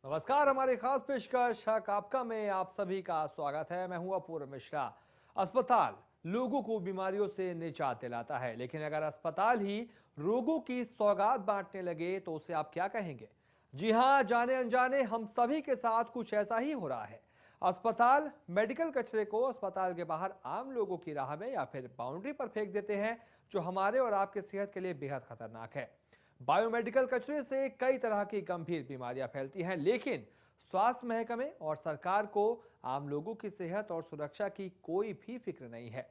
नमस्कार। हमारी खास पेशकश हक आपका में आप सभी का स्वागत है। मैं हूं अपूर्व मिश्रा। अस्पताल लोगों को बीमारियों से निजात दिलाता है, लेकिन अगर अस्पताल ही रोगों की सौगात बांटने लगे तो उसे आप क्या कहेंगे? जी हां, जाने अनजाने हम सभी के साथ कुछ ऐसा ही हो रहा है। अस्पताल मेडिकल कचरे को अस्पताल के बाहर आम लोगों की राह में या फिर बाउंड्री पर फेंक देते हैं, जो हमारे और आपके सेहत के लिए बेहद खतरनाक है। बायोमेडिकल कचरे से कई तरह की गंभीर बीमारियां फैलती हैं, लेकिन स्वास्थ्य महकमे और सरकार को आम लोगों की सेहत और सुरक्षा की कोई भी फिक्र नहीं है।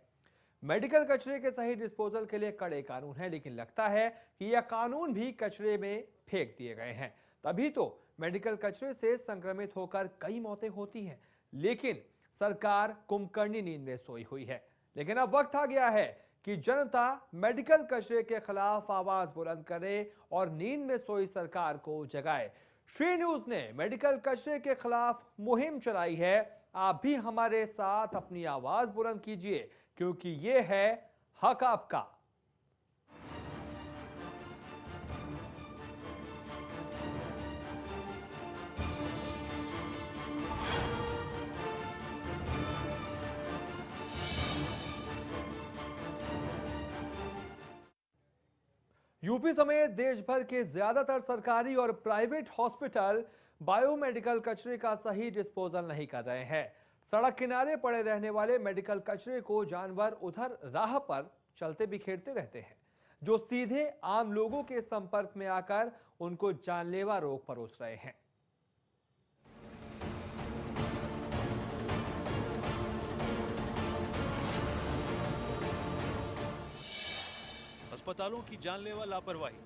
मेडिकल कचरे के सही डिस्पोजल के लिए कड़े कानून हैं, लेकिन लगता है कि यह कानून भी कचरे में फेंक दिए गए हैं। तभी तो मेडिकल कचरे से संक्रमित होकर कई मौतें होती हैं, लेकिन सरकार कुंभकर्णी नींद में सोई हुई है। लेकिन अब वक्त आ गया है कि जनता मेडिकल कचरे के खिलाफ आवाज बुलंद करे और नींद में सोई सरकार को जगाए। श्री न्यूज ने मेडिकल कचरे के खिलाफ मुहिम चलाई है। आप भी हमारे साथ अपनी आवाज बुलंद कीजिए, क्योंकि ये है हक आपका। यूपी समेत देश भर के ज्यादातर सरकारी और प्राइवेट हॉस्पिटल बायोमेडिकल कचरे का सही डिस्पोजल नहीं कर रहे हैं। सड़क किनारे पड़े रहने वाले मेडिकल कचरे को जानवर उधर राह पर चलते बिखेरते रहते हैं, जो सीधे आम लोगों के संपर्क में आकर उनको जानलेवा रोग परोस रहे हैं। अस्पतालों की जानलेवा लापरवाही,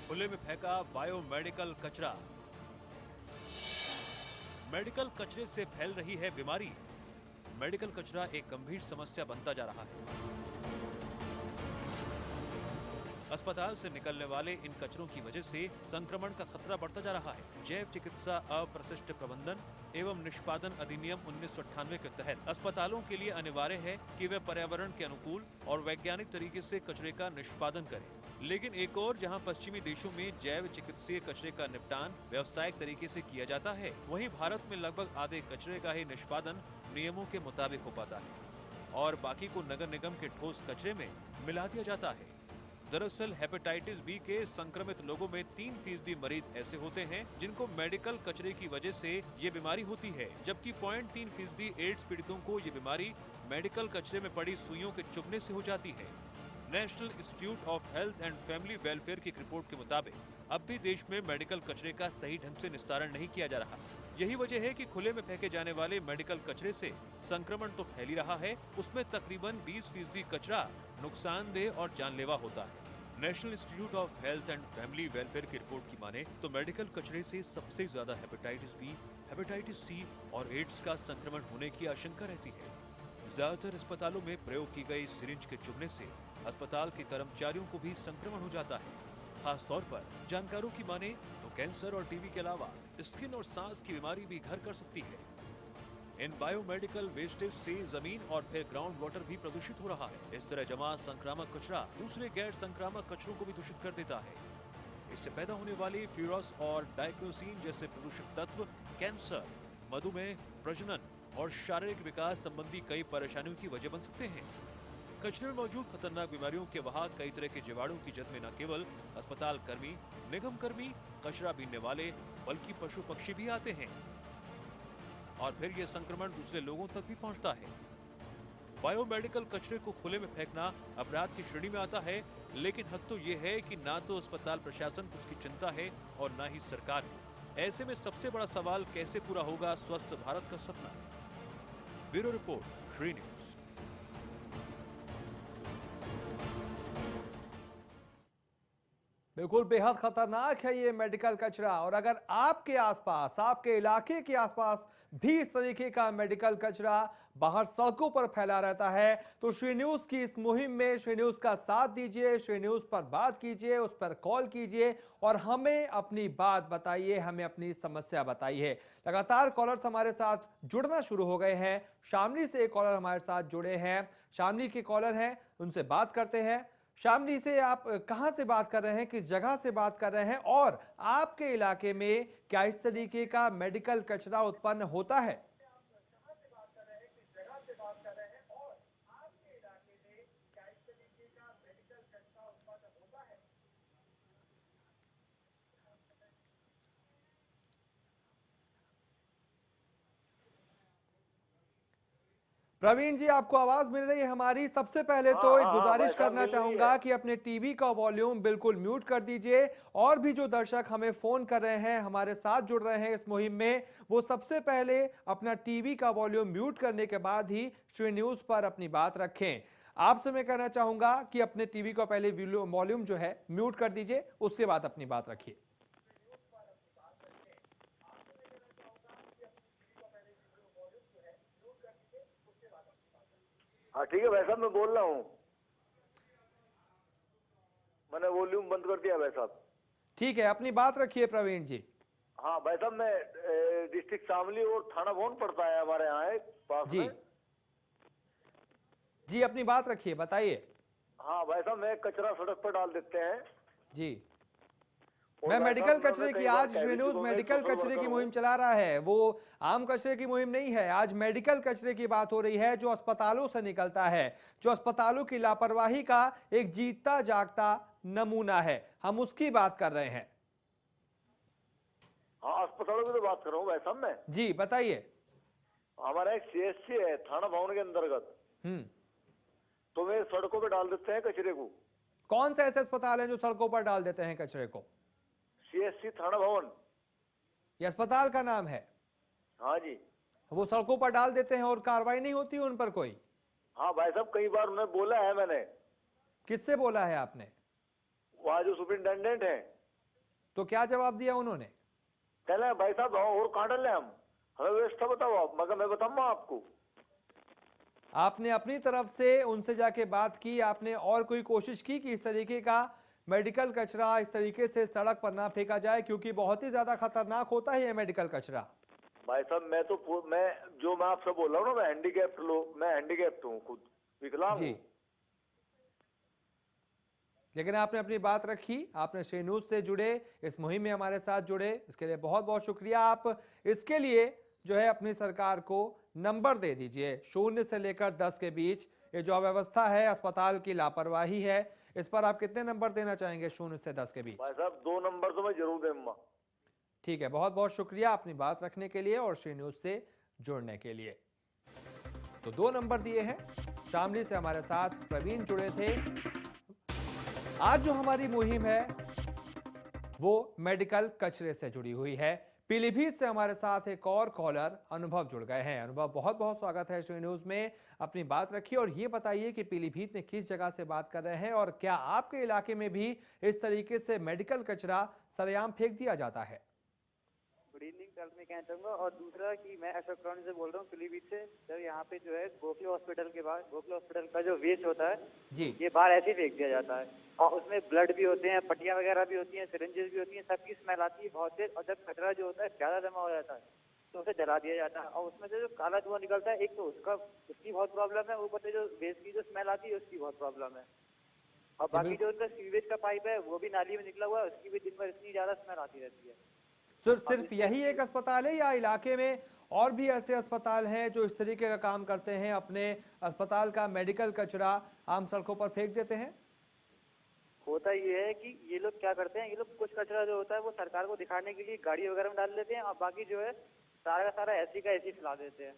खुले में फेंका बायोमेडिकल कचरा। मेडिकल कचरे से फैल रही है बीमारी। मेडिकल कचरा एक गंभीर समस्या बनता जा रहा है। अस्पताल से निकलने वाले इन कचरों की वजह से संक्रमण का खतरा बढ़ता जा रहा है। जैव चिकित्सा अप्रशिष्ट प्रबंधन एवं निष्पादन अधिनियम 1998 के तहत अस्पतालों के लिए अनिवार्य है कि वे पर्यावरण के अनुकूल और वैज्ञानिक तरीके से कचरे का निष्पादन करें। लेकिन एक और जहां पश्चिमी देशों में जैव चिकित्सीय कचरे का निपटान व्यावसायिक तरीके से किया जाता है, वहीं भारत में लगभग आधे कचरे का ही निष्पादन नियमों के मुताबिक हो पाता है और बाकी को नगर निगम के ठोस कचरे में मिला दिया जाता है। दरअसल हेपेटाइटिस बी के संक्रमित लोगों में 3% मरीज ऐसे होते हैं जिनको मेडिकल कचरे की वजह से ये बीमारी होती है, जबकि 0.3% एड्स पीड़ितों को ये बीमारी मेडिकल कचरे में पड़ी सुइयों के चुभने से हो जाती है। National institute of health and family welfare की एक रिपोर्ट के मुताबिक अब भी देश में मेडिकल कचरे का सही ढंग से निस्तारण नहीं किया जा रहा। यही वजह है कि खुले में फेंके जाने वाले मेडिकल कचरे से संक्रमण तो फैल ही रहा है, उसमें तकरीबन 20% कचरा नुकसानदेह और जानलेवा होता है। National institute of health and family welfare की रिपोर्ट की माने तो मेडिकल कचरे से सबसे ज्यादा हेपेटाइटिस बी, हेपेटाइटिस सी और एड्स का संक्रमण होने की आशंका रहती है। ज्यादातर अस्पतालों में प्रयोग की गई सिरिंज के चुभने से अस्पताल के कर्मचारियों को भी संक्रमण हो जाता है। खास तौर पर जानकारों की माने तो कैंसर और टीबी के अलावा स्किन और सांस की बीमारी भी घर कर सकती है। इन बायोमेडिकल वेस्टेज से जमीन और फिर ग्राउंड वाटर भी प्रदूषित हो रहा है। इस तरह जमा संक्रामक कचरा दूसरे गैर संक्रामक कचरों को भी दूषित कर देता है। इससे पैदा होने वाली फ्यूरस और डाइक्लोसिन जैसे प्रदूषक तत्व कैंसर, मधुमेह, प्रजनन और शारीरिक विकास संबंधी कई परेशानियों की वजह बन सकते हैं। कचरे में मौजूद खतरनाक बीमारियों के वहां कई तरह के जीवाणु की जद में न केवल अस्पताल कर्मी, निगम कर्मी, कचरा बीनने वाले, बल्कि पशु पक्षी भी आते हैं और फिर यह संक्रमण दूसरे लोगों तक भी पहुंचता है। बायोमेडिकल कचरे को खुले में फेंकना अपराध की श्रेणी में आता है, लेकिन हक तो यह है कि ना तो अस्पताल प्रशासन को उसकी चिंता है और ना ही सरकार को। ऐसे में सबसे बड़ा सवाल कैसे पूरा होगा स्वस्थ भारत का सपना। Bureau report, Shri news. बिल्कुल बेहद खतरनाक है ये मेडिकल कचरा, और अगर आपके आसपास, आपके इलाके के आसपास भी इस तरीके का मेडिकल कचरा बाहर सड़कों पर फैला रहता है, तो श्री न्यूज की इस मुहिम में श्री न्यूज का साथ दीजिए, श्री न्यूज पर बात कीजिए, उस पर कॉल कीजिए और हमें अपनी बात बताइए, हमें अपनी समस्या बताइए। लगातार कॉलर्स हमारे साथ जुड़ना शुरू हो गए हैं। शामली से एक कॉलर हमारे साथ जुड़े हैं। शामली के कॉलर हैं, उनसे बात करते हैं। शामली से आप कहाँ से बात कर रहे हैं, किस जगह से बात कर रहे हैं, और आपके इलाके में क्या इस तरीके का मेडिकल कचरा उत्पन्न होता है? प्रवीण जी, आपको आवाज मिल रही है हमारी? सबसे पहले हाँ तो एक हाँ हाँ भाई गुजारिश साहब करना मिल रही चाहूंगा है। कि अपने टीवी का वॉल्यूम बिल्कुल म्यूट कर दीजिए, और भी जो दर्शक हमें फोन कर रहे हैं, हमारे साथ जुड़ रहे हैं इस मुहिम में, वो सबसे पहले अपना टीवी का वॉल्यूम म्यूट करने के बाद ही श्री न्यूज पर अपनी बात रखें। आपसे मैं कहना चाहूंगा कि अपने टीवी का पहले वॉल्यूम जो है म्यूट कर दीजिए, उसके बाद अपनी बात रखिए। हाँ ठीक है भाई साहब, मैं बोल रहा हूँ। मैंने वॉल्यूम बंद कर दिया भाई साहब। ठीक है, अपनी बात रखिए प्रवीण जी। हाँ भाई साहब, मैं डिस्ट्रिक्ट शामली और थाना भवन पड़ता है हमारे यहाँ है पास जी में। जी, अपनी बात रखिए, बताइए। हाँ भाई साहब, मैं कचरा सड़क पर डाल देते हैं। जी, और मैं भाई मेडिकल साहब कचरे मैं की, कई बार आज कह भी न्यूज चुका हूँ, मैं एक मेडिकल सोशल कचरे वर्कर की हूँ। मुहिम चला रहा है, वो आम कचरे की मुहिम नहीं है। आज मेडिकल कचरे की बात हो रही है, जो अस्पतालों से निकलता है, जो अस्पतालों की लापरवाही का एक जीता जागता नमूना है, हम उसकी बात कर रहे हैं। हाँ, अस्पतालों की तो बात कर रहा हूँ भाई साहब मैं। जी बताइए। हमारा एक CSC है थाना भवन के अंतर्गत, तो वे सड़कों पे डाल देते हैं कचरे को। कौन से ऐसे अस्पताल हैं जो सड़कों पर डाल देते हैं कचरे को? CSC थाना भवन। ये अस्पताल का नाम है? हाँ जी। वो सड़कों पर डाल देते हैं और कार्रवाई नहीं होती उन पर कोई? हाँ भाई साहब, कई बार उन्हें बोला है मैंने। किससे बोला है आपने? वहाँ जो सुपरिटेंडेंट है। तो क्या जवाब दिया उन्होंने? कहना भाई साहब और कहाँ डाले हम, हमें व्यवस्था बताओ आप। मगर मैं बताऊंगा आपको। आपने अपनी तरफ से उनसे जाके बात की, आपने और कोई कोशिश की कि इस तरीके का मेडिकल कचरा इस तरीके से सड़क पर ना फेंका जाए, क्योंकि बहुत ही ज्यादा खतरनाक होता है ये मेडिकल कचरा? भाई साहब मैं आपसे बोल रहा हूँ ना, मैं हैंडीकैप्ट हूँ खुद, विकलांग जी, हूँ। लेकिन आपने अपनी बात रखी, आपने श्री न्यूज से जुड़े, इस मुहिम में हमारे साथ जुड़े, इसके लिए बहुत बहुत शुक्रिया। आप इसके लिए जो है अपनी सरकार को नंबर दे दीजिए, 0 से लेकर 10 के बीच। ये जो अव्यवस्था है, अस्पताल की लापरवाही है, इस पर आप कितने नंबर देना चाहेंगे 0 से 10 के बीच? भाई साहब 2 नंबर तो मैं जरूर दूंगा। ठीक है, बहुत बहुत शुक्रिया अपनी बात रखने के लिए और श्री न्यूज से जुड़ने के लिए। तो 2 नंबर दिए हैं। शामली से हमारे साथ प्रवीण जुड़े थे। आज जो हमारी मुहिम है वो मेडिकल कचरे से जुड़ी हुई है। पीलीभीत से हमारे साथ एक और कॉलर अनुभव जुड़ गए हैं। अनुभव, बहुत बहुत स्वागत है श्री न्यूज में। अपनी बात रखिए और ये बताइए कि पीलीभीत में किस जगह से बात कर रहे हैं, और क्या आपके इलाके में भी इस तरीके से मेडिकल कचरा सरेआम फेंक दिया जाता है? गुड इवनिंग सर, मैं कहना चाहूँगा। और दूसरा कि मैं अशोक कॉलोनी से बोल रहा हूँ पीलीभीत से। सर यहाँ पे जो है गोखले हॉस्पिटल के बाहर, गोखले हॉस्पिटल का जो वेस्ट होता है जी, ये बाहर ऐसे ही फेंक दिया जाता है, और उसमें ब्लड भी होते हैं, पट्टियाँ वगैरह भी होती हैं, सिरिंजेस भी होती हैं, सबकी स्मेल आती है बहुत तेज। और जब कचरा जो होता है ज़्यादा जमा हो जाता है तो उसे जला दिया जाता है, और उसमें से जो काला धुआं निकलता है, एक तो उसकी बहुत प्रॉब्लम है, ऊपर से जो वेस्ट की जो स्मेल आती है उसकी बहुत प्रॉब्लम है। और बाकी जो उनका सीवेज का पाइप है वो भी नाली में निकला हुआ है, उसकी भी दिन भर इतनी ज़्यादा स्मेल आती रहती है। सिर्फ यही एक अस्पताल है या इलाके में और भी ऐसे अस्पताल हैं जो इस तरीके का काम करते हैं, अपने अस्पताल का मेडिकल कचरा आम सड़कों पर फेंक देते हैं? होता ये है कि ये लोग क्या करते हैं, ये लोग कुछ कचरा जो होता है वो सरकार को दिखाने के लिए गाड़ी वगैरह में डाल देते हैं, और बाकी जो है सारा का सारा ऐसी का ऐसी फैला देते हैं।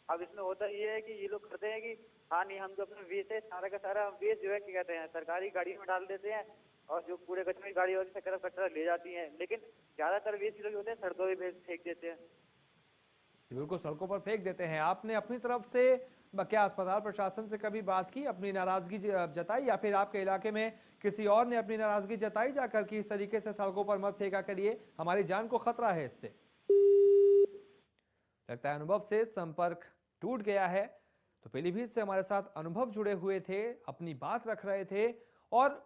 अब इसमें होता ये है कि ये लोग करते हैं कि हाँ नहीं, हम जो अपना वेस्ट है सारा का सारा वेस्ट जो है क्या कहते हैं सरकारी गाड़ी में डाल देते हैं, और जो पूरे कचरे की गाड़ी होती है कचरा ले जाती है, लेकिन ज्यादातर वेस्ट जो होते हैं सड़कों पे फेंक देते हैं। बिल्कुल, सड़कों पर फेंक देते हैं। आपने अपनी तरफ से क्या अस्पताल प्रशासन से कभी बात की, अपनी नाराजगी जताई, या फिर आपके इलाके में किसी और ने अपनी नाराजगी जताई जाकर कि इस तरीके से सड़कों पर मत फेंका करिए, हमारी जान को खतरा है इससे? लगता है अनुभव से संपर्क टूट गया है। तो पीलीभीत से हमारे साथ अनुभव जुड़े हुए थे, अपनी बात रख रहे थे और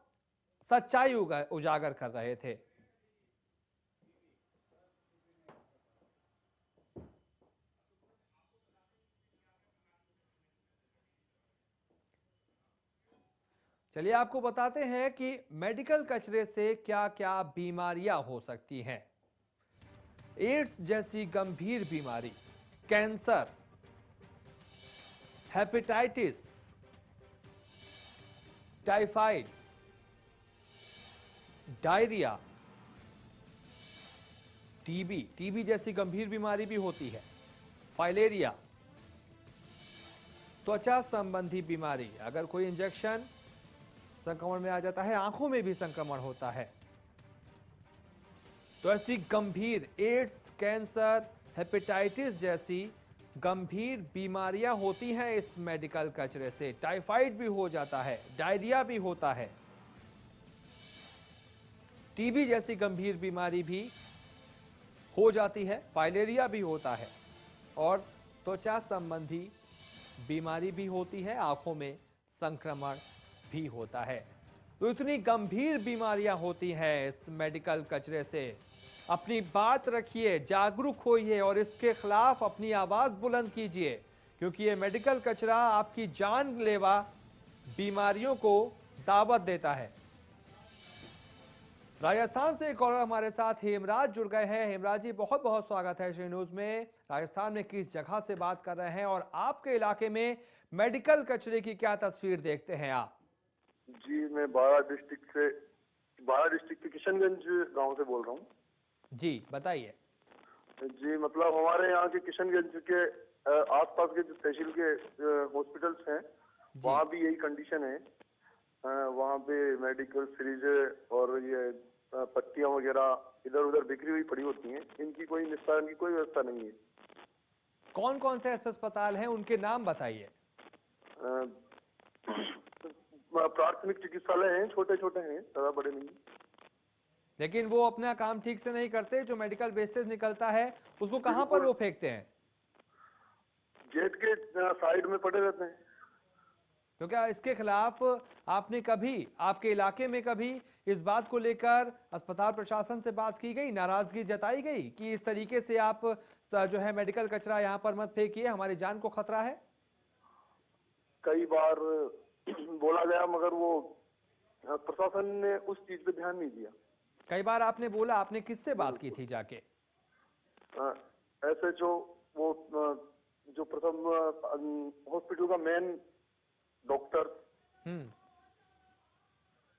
सच्चाई उजागर कर रहे थे। चलिए आपको बताते हैं कि मेडिकल कचरे से क्या क्या बीमारियां हो सकती हैं। एड्स जैसी गंभीर बीमारी, cancer, hepatitis, typhoid, diarrhoea, TB जैसी गंभीर बीमारी भी होती है, फाइलेरिया, त्वचा संबंधी बीमारी, अगर कोई इंजेक्शन संक्रमण में आ जाता है, आंखों में भी संक्रमण होता है। तो ऐसी गंभीर एड्स, कैंसर, हेपेटाइटिस जैसी गंभीर बीमारियां होती हैं इस मेडिकल कचरे से। टाइफाइड भी हो जाता है, डायरिया भी होता है, टीबी जैसी गंभीर बीमारी भी हो जाती है, फाइलेरिया भी होता है और त्वचा संबंधी बीमारी भी होती है, आंखों में संक्रमण भी होता है। तो इतनी गंभीर बीमारियां होती हैं इस मेडिकल कचरे से। अपनी बात रखिए, जागरूक होइए और इसके खिलाफ अपनी आवाज बुलंद कीजिए, क्योंकि ये मेडिकल कचरा आपकी जानलेवा बीमारियों को दावत देता है। राजस्थान से एक और हमारे साथ हेमराज जुड़ गए हैं। हेमराज जी, बहुत बहुत स्वागत है श्री न्यूज में। राजस्थान में किस जगह से बात कर रहे हैं और आपके इलाके में मेडिकल कचरे की क्या तस्वीर देखते हैं आप? जी, मैं बारा डिस्ट्रिक्ट के किशनगंज गांव से बोल रहा हूँ। जी बताइए। जी, मतलब हमारे यहाँ के किशनगंज के आसपास के जो तहसील के हॉस्पिटल्स हैं, वहाँ भी यही कंडीशन है। वहाँ पे मेडिकल सीरीज और ये पट्टियाँ वगैरह इधर उधर बिखरी हुई पड़ी होती हैं। इनकी कोई निस्तारण की कोई व्यवस्था नहीं है। कौन कौन से ऐसे अस्पताल हैं, उनके नाम बताइए। प्राथमिक चिकित्सालय हैं, छोटे छोटे हैं, ज्यादा बड़े नहीं। लेकिन वो अपना काम ठीक से नहीं करते। जो मेडिकल वेस्टेज निकलता है उसको कहाँ पर वो फेंकते हैं? गेट के साइड में पड़े रहते हैं। तो क्या इसके खिलाफ आपने कभी, आपके इलाके में कभी इस बात को लेकर अस्पताल प्रशासन से बात की गई, नाराजगी जताई गई कि इस तरीके से आप जो है मेडिकल कचरा यहाँ पर मत फेंकिए, हमारी जान को खतरा है? कई बार बोला गया, मगर वो प्रशासन ने उस चीज पे ध्यान नहीं दिया। कई बार आपने बोला, आपने किससे बात की थी जाके? ऐसे जो प्रथम हॉस्पिटल का मेन डॉक्टर,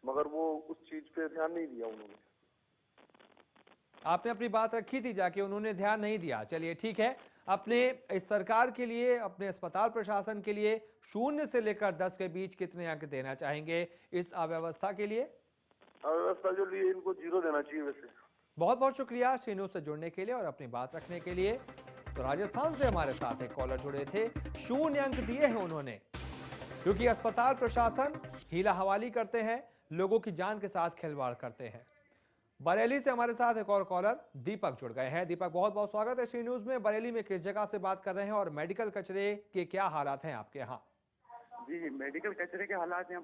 मगर वो उस चीज पे ध्यान नहीं दिया उन्होंने। आपने अपनी बात रखी थी जाके, उन्होंने ध्यान नहीं दिया। चलिए ठीक है, अपने इस सरकार के लिए, अपने अस्पताल प्रशासन के लिए 0 से लेकर 10 के बीच कितने अंक देना चाहेंगे इस अव्यवस्था के लिए? अव्यवस्था के लिए इनको 0 देना चाहिए वैसे। बहुत बहुत शुक्रिया श्रीनु से जुड़ने के लिए और अपनी बात रखने के लिए। तो राजस्थान से हमारे साथ एक कॉलर जुड़े थे, 0 अंक दिए हैं उन्होंने, क्योंकि अस्पताल प्रशासन हीला हवाली करते हैं, लोगों की जान के साथ खिलवाड़ करते हैं। बरेली से हमारे साथ एक और कॉलर दीपक जुड़ गए हैं। दीपक, बहुत बहुत स्वागत है श्री न्यूज में। बरेली में किस जगह से बात कर रहे हैं और मेडिकल कचरे के क्या हालात हैं आपके यहाँ? जी, मेडिकल कचरे के हालात यहाँ